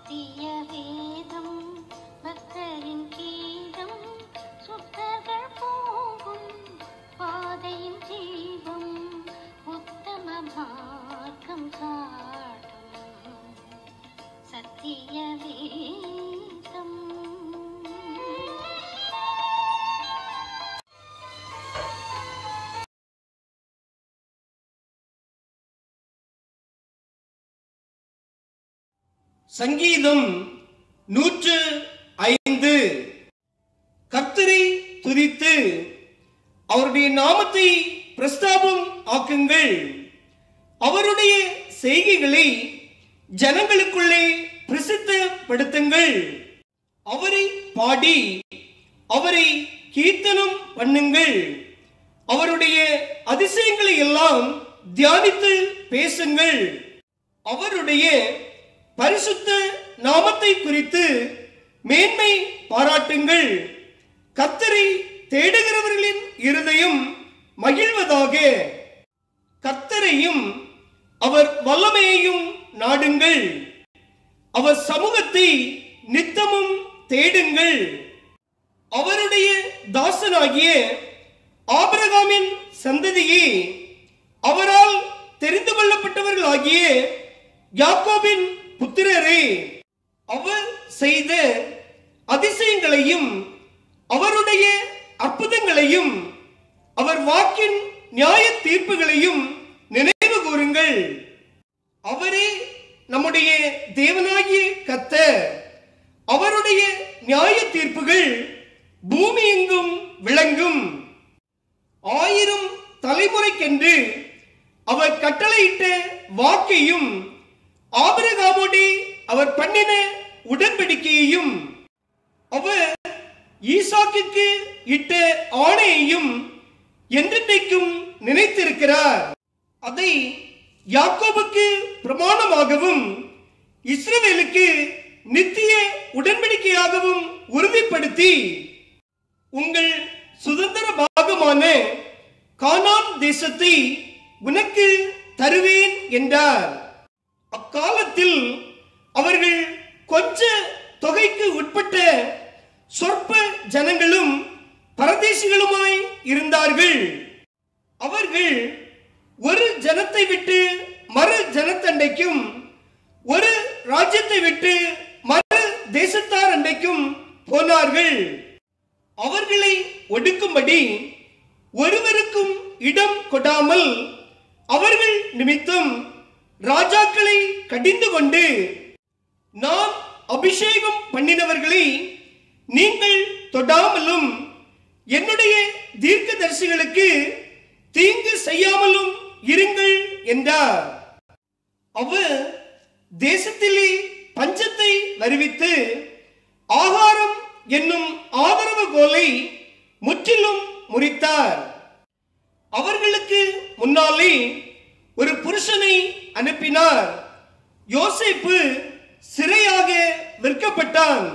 சத்திய வேதம் பக்தரின் கீதம் சுத்தர்கள் போகும் பாதையின் தீபம் உத்தம மார்க்கம் காட்டும் சத்திய வேதம். சங்கீதம் 105. கர்த்தரை துதித்து அவருடைய நாமத்தை பிரஸ்தாபம் ஆக்குங்கள். அவருடைய செய்கைகளை ஜனங்களுக்குள்ளே பிரசித்தப்படுத்துங்கள். அவரை பாடி அவரை கீர்த்தனம் பண்ணுங்கள். அவருடைய அதிசயங்களை எல்லாம் தியானித்து பேசுங்கள். அவருடைய பரிசுத்த நாமத்தை குறித்து மேன்மை பாராட்டுங்கள். கர்த்தரை தேடுகிறவர்களின் இருதயம் மகிழ்வதாக. கர்த்தரையும் அவர் வல்லமையையும் நாடுங்கள். அவர் சமூகத்தை நித்தமும் தேடுங்கள். அவருடைய தாசனாகிய ஆபிரகாமின் சந்ததியே, அவரால் தெரிந்து கொள்ளப்பட்டவர்களாகிய யாக்கோபின் புத்திரரே, அவர் செய்த அதிசயங்களையும் அவருடைய அற்புதங்களையும் அவர் வாக்கின் நியாய தீர்ப்புகளையும் நினைவு கூறுங்கள். அவரே நம்முடைய தேவனாகிய கர்த்தர். அவருடைய நியாய தீர்ப்புகள் பூமி எங்கும் விளங்கும். 1000 தலைமுறைக்கென்று அவர் கட்டளையிட்ட வாக்கையும் ஆபிரகாமோடு அவர் பண்ணின உடன்படிக்கையையும் அவர் ஈசாக்குக்கு இட்ட ஆணையையும் என்றென்றைக்கும் நினைத்திருக்கிறார். அதை யாக்கோபுக்கு பிரமாணமாகவும் இஸ்ரவேலுக்கு நித்திய உடன்படிக்கையாகவும் உறுதிப்படுத்தி உங்கள் சுதந்திர பாகமான கானான் தேசத்தை உனக்கு தருவேன் என்றார். அக்காலத்தில் அவர்கள் கொஞ்ச தொகைக்கு உட்பட்ட சொற்ப ஜனங்களும் பரதேசிகளுமாய் இருந்தார்கள். அவர்கள் ஒரு ஜனத்தை விட்டு மறு ஜனத்தண்டைக்கும், ஒரு ராஜ்யத்தை விட்டு மறு தேசத்தார் அண்டைக்கும் போனார்கள். அவர்களை ஒடுக்கும்படி ஒருவருக்கும் இடம் கொடாமல் அவர்கள் நிமித்தம் ராஜாக்களை கடிந்து கொண்டு, நான் அபிஷேகம் பண்ணினவர்களை நீங்கள் தொடாமலும் என்னுடைய தீர்க்கதரிசிகளுக்கு தீங்கு செய்யாமலும் இருங்கள் என்றார். அவர் தேசத்திலே பஞ்சத்தை வருவித்து ஆகாரம் என்னும் ஆதரவு கோலை முற்றிலும் முறித்தார். அவர்களுக்கு முன்னாலே ஒரு புருஷனை அனுப்பினார். யோசேப்பு சிறையாக விற்கப்பட்டான்.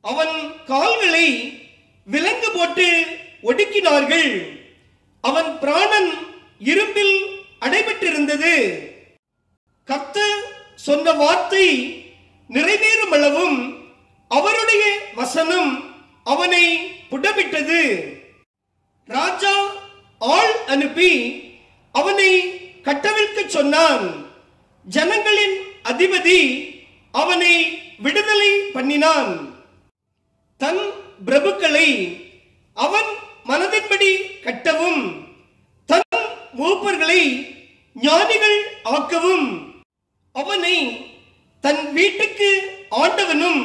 அவன் கால்களை விலங்கு போட்டு ஒடுக்கினார்கள். அவன் பிராணன் இரும்பில் அடைபட்டிருந்தது. கர்த்தர் சொன்ன வார்த்தை நிறைவேறும் அளவும் அவருடைய வசனம் அவனை புடமிட்டது. ராஜா ஆள் அனுப்பி அவனை கட்டவிழ்க்க சொன்னான். ஜனங்களின் அதிபதி அவனை விடுதலை பண்ணினான். தன் பிரபுக்களை அவன் மனதின்படி கட்டவும், தன் மூப்பர்களை ஞானிகள் ஆக்கவும், அவனை தன் வீட்டுக்கு ஆண்டவனும்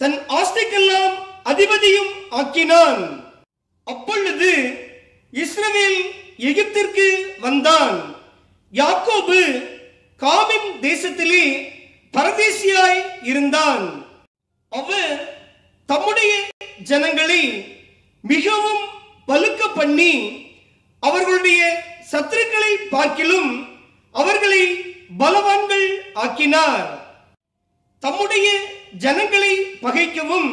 தன் ஆஸ்திக்கெல்லாம் அதிபதியும் ஆக்கினான். அப்பொழுது இஸ்ரவேல் எகிப்திற்கு வந்தான். யாக்கோபு காமின் தேசத்திலே பரதேசியாய் இருந்தான். அவர் தம்முடைய ஜனங்களை மிகவும் பலுக்க பண்ணி அவர்களுடைய சத்துருக்களை பார்க்கிலும் அவர்களை பலவான்கள் ஆக்கினார். தம்முடைய ஜனங்களை பகைக்கவும்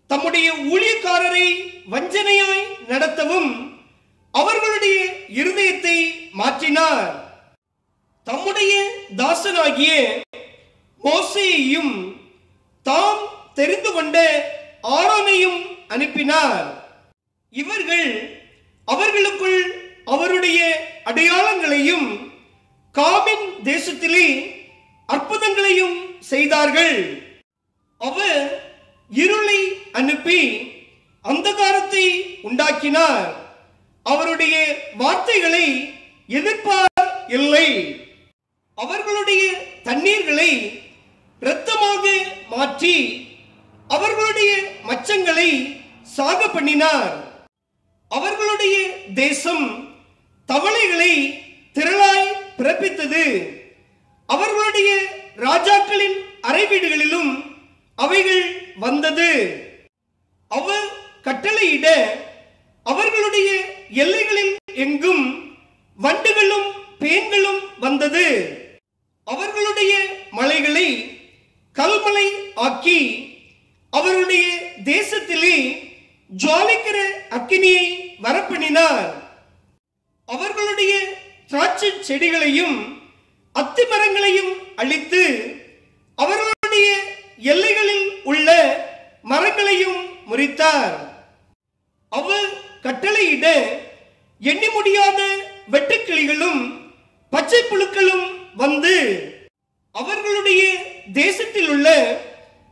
தம்முடைய ஊழியக்காரரை வஞ்சனையாய் நடத்தவும் அவர்களுடைய இருதயத்தை மாற்றினார். தம்முடைய தாசனாகிய மோசேயையும் தாம் தெரிந்து கொண்ட ஆரோனையும் அனுப்பினார். இவர்கள் அவர்களுக்குள் அவருடைய அடையாளங்களையும் காமின் தேசத்திலே அற்புதங்களையும் செய்தார்கள். அவர் இருளை அனுப்பி அந்தகாரத்தை உண்டாக்கினார். அவருடைய வார்த்தைகளை எதிர்ப்பார் இல்லை. அவர்களுடைய தண்ணீர்களை இரத்தமாக மாற்றி அவர்களுடைய மச்சங்களை சாக பண்ணினார். அவர்களுடைய தேசம் தவளைகளை திரளாய் பிறப்பித்தது. அவர்களுடைய ராஜாக்களின் அறை வீடுகளிலும் அவைகள் வந்தது. அவர் கட்டளையிட அவர்களுடைய எல்லைகளில் எங்கும் வண்டுகளும் பேன்களும் வந்தது. அவர்களுடைய மலைகளை கல்மலை ஆக்கி அவருடைய தேசத்திலே ஜுவாலிக்கிற அக்கினியை வரப்பண்ணினார். அவர்களுடைய திராட்சை செடிகளையும் அத்தி மரங்களையும் அழித்து அவர்களுடைய எல்லைகளில் உள்ள மரங்களையும் முறித்தார். அவர் கட்டளையிட எண்ணி முடியாத வெட்டுக்கிளிகளும் பச்சை புழுக்களும் வந்து அவர்களுடைய தேசத்தில் உள்ள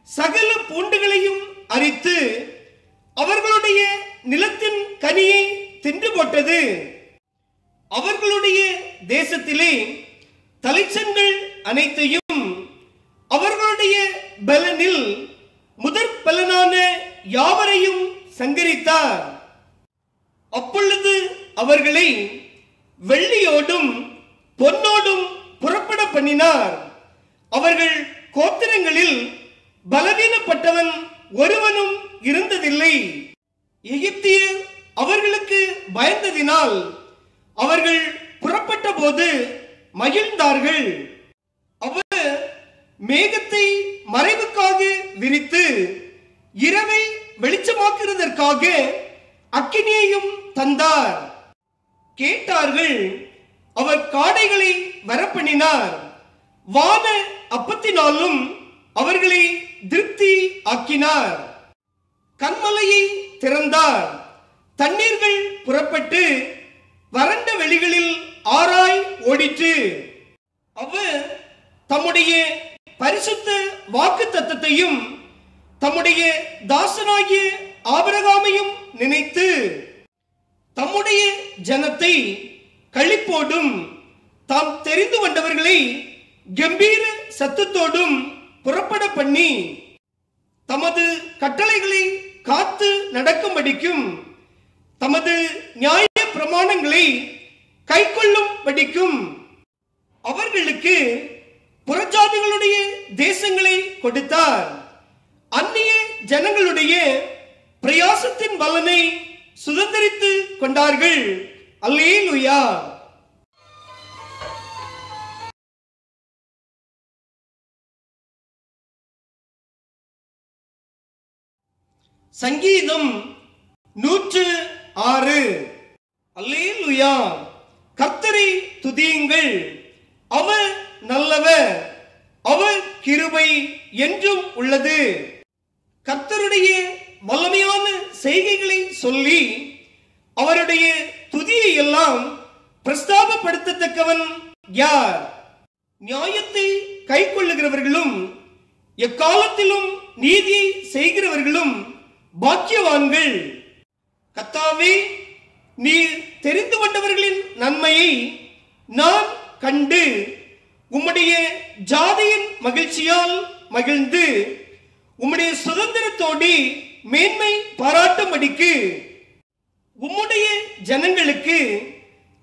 சகல பூண்டுகளையும் அரித்து அவர்களுடைய நிலத்தின் கனியை தின்று போட்டது. அவர்களுடைய தேசத்திலே தலைச்சன்கள் அனைத்தையும் அவர்களுடைய பலனில் முதற் பலனான யாவரையும் சங்கரித்தார். அப்பொழுது அவர்களை வெள்ளியோடும் பொன்னோடும் புறப்பட பண்ணினார். அவர்கள் கோத்திரங்களில் பலவீனப்பட்டவன் ஒருவனும் இருந்ததில்லை. எகிப்தியர் அவர்களுக்கு பயந்ததினால் அவர்கள் புறப்பட்ட போது மகிழ்ந்தார்கள். அவர் மேகத்தை மறைவுக்காக விரித்து இரவை வெளிச்சமாக்குவதற்காக அக்கினியையும் தந்தார். கேட்டார்கள். அவர் காடைகளை வரப்பண்ணினார். வான அப்பத்தினாலும் அவர்களை திருப்தி ஆக்கினார். கன்மலையை திறந்தார். தண்ணீர்கள் புறப்பட்டு வறண்ட வெளிகளில் ஆராய் ஓடிற்று. அவர் தம்முடைய பரிசுத்த வாக்குத்தத்தத்தையும் தம்முடைய தாசனாகிய ஆபிரகாமையும் நினைத்து தம்முடைய ஜனத்தை களிப்போடும் தாம் தெரிந்து கொண்டவர்களை கம்பீர சத்தத்தோடும் புறப்பட பண்ணி தமது கட்டளைகளை காத்து நடக்கும்படிக்கும் தமது நியாய பிரமாணங்களை கைக்கொள்ளும்படிக்கும் அவர்களுக்கு புறஜாதிகளுடைய தேசங்களை கொடுத்தார். அந்நிய ஜனங்களுடைய பிரயாசத்தின் பலனை சுதந்திரித்து கொண்டார்கள். அல்லேலூயா. சங்கீதம் 106. அல்லேலூயா. கர்த்தரை துதியுங்கள், அவர் நல்லவர், அவர் கிருபை என்றும் உள்ளது. கர்த்தருடைய வல்லமையான செய்கைகளை சொல்லி அவருடைய துதியை எல்லாம் பிரஸ்தாபப்படுத்தத்தக்கவன் யார்? நியாயத்தை கைக்கொள்ளுகிறவர்களும் எக்காலத்திலும் நீதியை செய்கிறவர்களும் பாக்கியவான்கள். கர்த்தாவே, நீர் தெரிந்து கொண்டவர்களின் நன்மையை நான் கண்டு உம்முடைய ஜாதியின் மகிழ்ச்சியால் மகிழ்ந்து உம்முடைய சுதந்திரத்தோடு மேன்மை பாராட்டும்படிக்கு உம்முடைய ஜனங்களுக்கு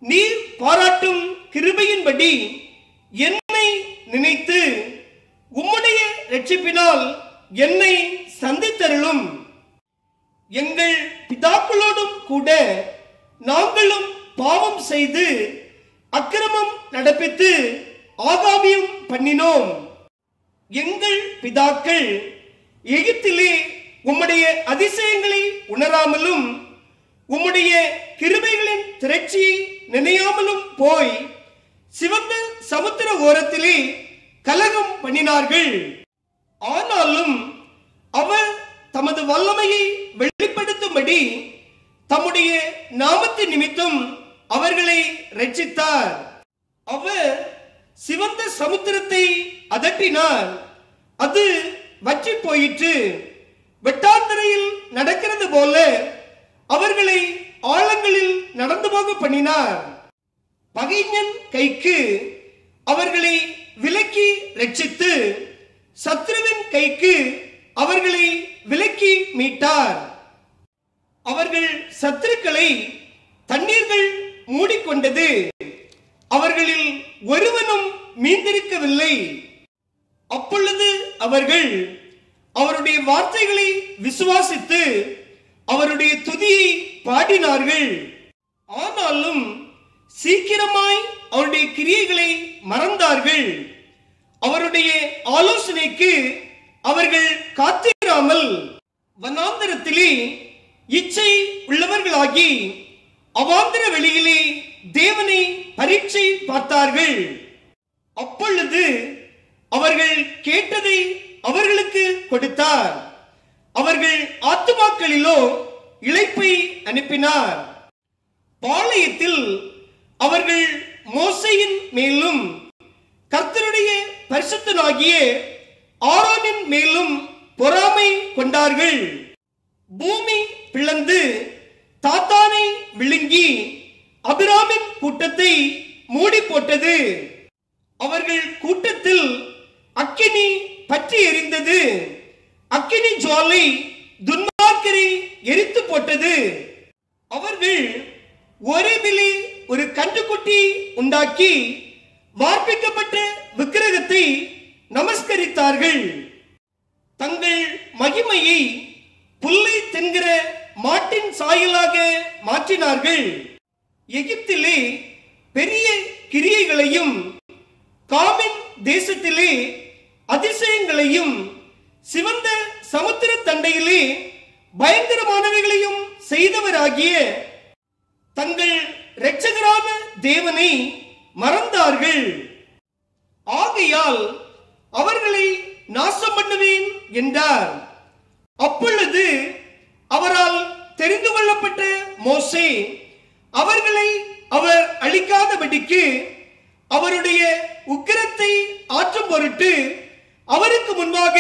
நீர் பாராட்டும் கிருபையின்படி என்னை நினைத்து உம்முடைய இரட்சிப்பினால் என்னை சந்தித்தருளும். எங்கள் பிதாக்களோடும் கூட நாங்களும் பாவம் செய்து அக்கிரமம் நடப்பித்து ஆகாமியம் பண்ணினோம். எங்கள் பிதாக்கள் எகிப்திலே உம்முடைய அதிசயங்களை உணராமலும் உம்முடைய கிருபைகளின் திரட்சியை நினையாமலும் போய் சிவந்த சமுத்திர ஓரத்திலே கலகம் பண்ணினார்கள். ஆனாலும் அவர் தமது வல்லமையை வெளிப்படுத்தும்படி தம்முடைய நாமத்தின் நிமித்தம் அவர்களை ரட்சித்தார். அவர் சிவந்த சமுத்திரத்தை அதட்டினார், அது வற்றி போயிற்று. வெட்டாந்தரையில் நடக்கிறது போல அவர்களை ஆழங்களில் நடந்து போக பண்ணினார். பகைஞன் கைக்கு அவர்களை விலக்கி ரட்சித்து சத்ருவின் கைக்கு அவர்களை விலக்கி மீட்டார். அவர்கள் சத்துருக்களை தண்ணீர்கள் மூடிக்கொண்டது, அவர்களில் ஒருவனும் மீந்திருக்கவில்லை. அப்பொழுது அவர்கள் அவருடைய வார்த்தைகளை விசுவாசித்து அவருடைய துதியை பாடினார்கள். ஆனாலும் சீக்கிரமாய் அவருடைய கிரியைகளை மறந்தார்கள். அவருடைய ஆலோசனைக்கு அவர்கள் காத்திராமல் வனாந்தரத்திலே இச்சை உள்ளவர்களாகி அவாந்தர வெளியிலே தேவனை பரீட்சை பார்த்தார்கள். அப்பொழுது அவர்கள் கேட்டதை அவர்களுக்கு கொடுத்தார். அவர்கள் ஆத்துமாக்களிலோ இளைப்பை அனுப்பினார். பாளையத்தில் அவர்கள் மோசேயின் மேலும் கர்த்தருடைய பரிசுத்தனாகிய ஆரோனின் மேலும் பொறாமை கொண்டார்கள். பூமி பிளந்து தாத்தானை விழுங்கி அபிராமின் கூட்டத்தை மூடி போட்டது. அவர்கள் கூட்டத்தில் அக்கினி பற்றி எரிந்தது. அக்கினி ஜுவாலை துன்மார்க்கரை எரித்து போட்டது. அவர்கள் ஒரேபிலே ஒரு கன்றுக்குட்டி உண்டாக்கி வார்ப்பிக்கப்பட்ட விக்கிரகத்தை நமஸ்கரித்தார்கள். தங்கள் மகிமையை புல்லை தின்கிற மாட்டின் சாயலாக மாற்றினார்கள். எகிப்திலே பெரிய கிரியைகளையும் காமின் தேசத்திலே அதிசயங்களையும் சிவந்த சமுத்திர தண்டையிலே பயங்கரமானவைகளையும் செய்தவராகிய தங்கள் இரட்சகரான தேவனை மறந்தார்கள். ஆகையால் அவர்களை நாசம் பண்ணுவேன் என்றார். அப்பொழுது அவரால் தெரிந்து கொள்ளப்பட்ட மோசே அவர்களை அவர் அழிக்காதபடிக்கு அவருடைய உக்கிரத்தை ஆற்றும் பொருட்டு அவருக்கு முன்பாக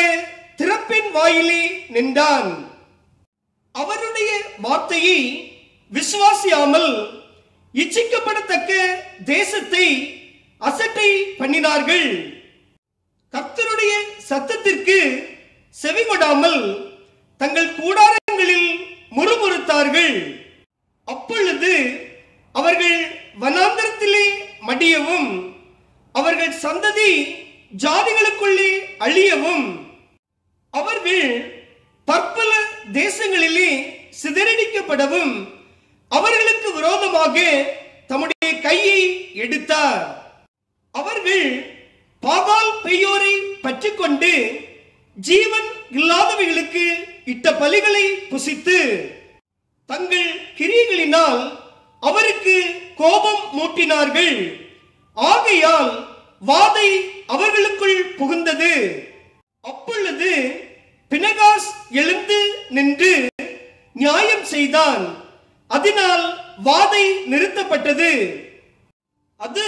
திறப்பின் வாயிலே நின்றான். அவருடைய வார்த்தையை விசுவாசியாமல் இச்சிக்கப்படத்தக்க தேசத்தை அசட்டை பண்ணினார்கள். கர்த்தருடைய சத்தத்திற்கு செவிகொடாமல் தங்கள் கூடாரங்களில் முறுமுறுத்தார்கள். அப்பொழுது அவர்கள் வனாந்தரத்திலே மடியவும் அவர்கள் சந்ததி ஜாதிகளுக்குள்ளே அழியவும் அவர்கள் பற்பல தேசங்களிலே சிதறடிக்கப்படவும் அவர்களுக்கு விரோதமாக தம்முடைய கையை எடுத்தார். அவர்கள் பாகால் பெயோரை பற்றி கொண்டு ஜீவன் இல்லாதவைகளுக்கு இட்ட பலிகளை புசித்து தங்கள் கிரியைகளினால் அவருக்கு கோபம் மூட்டினார்கள். ஆகையால் வாதை அவர்களுக்குள் புகுந்தது. அப்பொழுது பினகாஸ் எழுந்து நின்று நியாயம் செய்தான். அதனால் வாதை நிறுத்தப்பட்டது. அது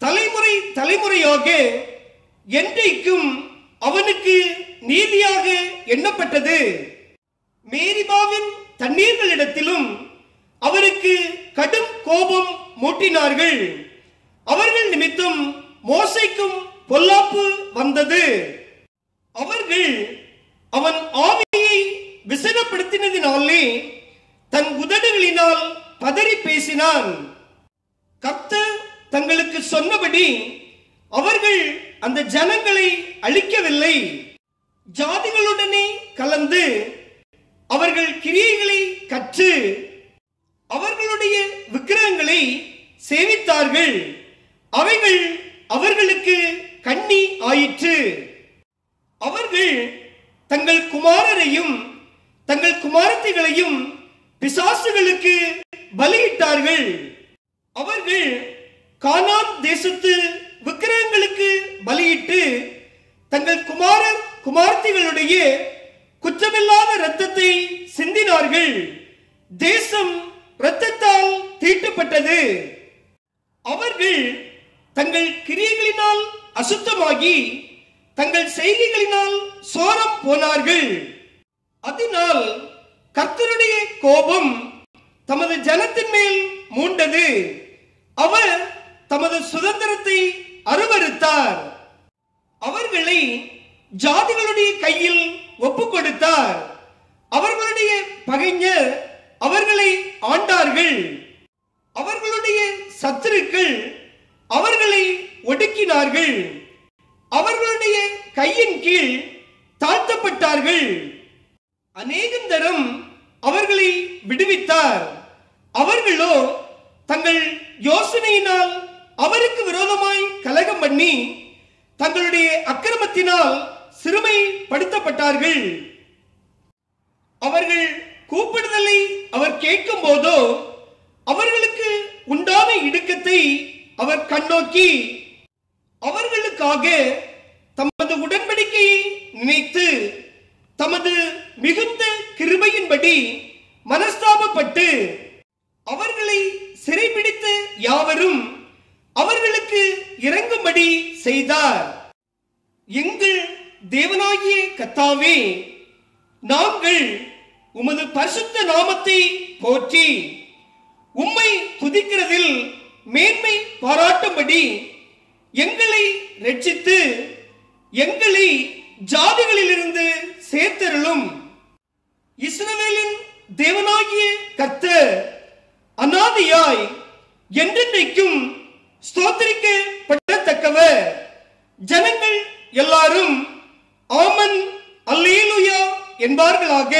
தலைமுறை தலைமுறையாக என்றைக்கும் அவனுக்கு நீதியாக எண்ணப்பட்டது. மேரிபாவின் தண்ணீர்களிடத்திலும் அவருக்கு கடும் கோபம் மூட்டினார்கள். அவர்கள் நிமித்தம் மோசேக்கும் பொல்லாப்பு வந்தது. அவர்கள் அவன் ஆவியை விசனப்படுத்தினதினாலே தன் உதடுகளினால் பதறி பேசினான். கர்த்தர் தங்களுக்கு சொன்னபடி அவர்கள் அந்த ஜனங்களை அழிக்கவில்லை. ஜாதிகளுடனே கலந்து அவர்கள் கிரியைகளை கற்று அவர்களுடைய விக்கிரகங்களை சேவித்தார்கள். அவைகள் அவர்களுக்கு கண்ணி ஆயிற்று. அவர்கள் தங்கள் குமாரரையும் தங்கள் குமாரத்திகளையும் பிசாசுகளுக்கு பலியிட்டார்கள். அவர்கள் கானான் தேசத்து விக்கிரகங்களுக்கு பலியிட்டு தங்கள் குமாரர் குமார்த்திகளுடைய குற்றமில்லாத இரத்தத்தை சிந்தினார்கள். தேசம் இரத்தத்தால் தீட்டப்பட்டது. அவர்கள் தங்கள் கிரியைகளினால் அசுத்தமாகி தங்கள் செய்கைகளினால் சோரம் போனார்கள். அதனால் கர்த்தருடைய கோபம் தமது ஜனத்தின் மேல் மூண்டது. அவர் தமது சுதந்திரத்தை அருவருத்தார். அவர்களை ஜாதிகளுடைய கையில் ஒப்புக் கொடுத்தார். அவர்களுடைய பகைஞர் அவர்களை ஆண்டார்கள். அவர்களுடைய சத்துருக்கள் அவர்களை ஒடுக்கினார்கள். அவர்களுடைய கையின் கீழ் தாழ்த்தப்பட்டார்கள். அநேகந்தரம் அவர்களை விடுவித்தார். அவர்களோ தங்கள் யோசனையினால் அவருக்கு விரோதமாய் கலகம் பண்ணி தங்களுடைய அக்கிரமத்தினால் சிறுமைப்படுத்தப்பட்டார்கள். அவர்கள் கூப்பிடுதலை அவர் கேட்கும் போதோ அவர்களுக்கு உண்டான இடுக்கத்தை அவர் கண்ணோக்கி அவர்களுக்காக தமது உடன்படிக்கையை நினைத்து தமது மிகுந்த கிருபையின்படி மனஸ்தாபப்பட்டு அவர்களை சிறைபிடித்த யாவரும் அவர்களுக்கு இறங்கும்படி செய்தார். எங்கள் தேவனாகிய கர்த்தாவே, நாங்கள் உமது பரிசுத்த நாமத்தை போற்றி உம்மை துதிக்கிறதில் மேன்மை பாராட்டும்படி எங்களை ரட்சித்து எங்களை ஜாதிகளிலிருந்து சேர்த்தருளும். இஸ்ரவேலின் தேவனாகிய கர்த்தர் அநாதியாய் என்றென்றைக்கும் ஸ்தோத்திரிக்கப்படத்தக்கவர். ஜனங்கள் எல்லாரும் ஆமன் அல்லேலூயா என்பார்களாக.